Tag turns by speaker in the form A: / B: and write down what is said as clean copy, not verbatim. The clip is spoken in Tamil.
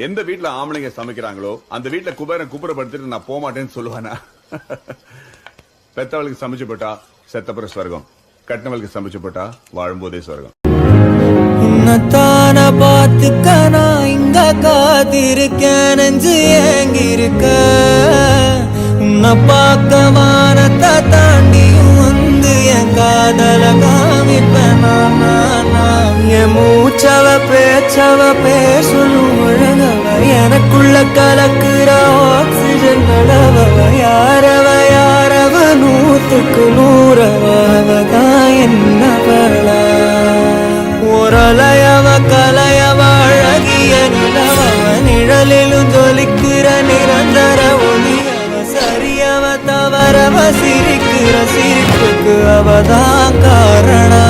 A: எந்த வீட்டுல ஆம்பளைங்க சமைக்கிறாங்களோ அந்த வீட்டுல குபேரன் குப்புறப்படுத்திட்டு நான் போக மாட்டேன்னு சொல்லுவானா? பெத்தவளுக்கு சமைச்சு போட்டா செத்தப்புற ஸ்வர்க்கம், கட்டினவளுக்கு சமைச்சு போட்டா வாழும்போதே ஸ்வர்க்கம்.
B: உன்னத்தான பார்த்துக்க நான் இங்க காத்திருக்கேன், நெஞ்சு ஏங்கிருக்க. உன்னை பார்க்க வானத்தை தாண்டியும் வந்து என் காதல காமிப்பேன் நான். என் மூச்சவ பேச்சவ பேசலும் ஒழுங்கவ, எனக்குள்ள கலக்குற ஆக்சிஜன் அளவவ. யாரவ யாரவ 100க்கு 100அவதான் என்ன வரலா. ஒரலையவ கலையவ அழகிய நிலவவ, நிழலிலும் ஜொலிக்கிற நிரந்தர ஒளியவ. சரியவ தவறவ சிரிக்கிற சிரிப்புக்கு அவதான் காரணம்.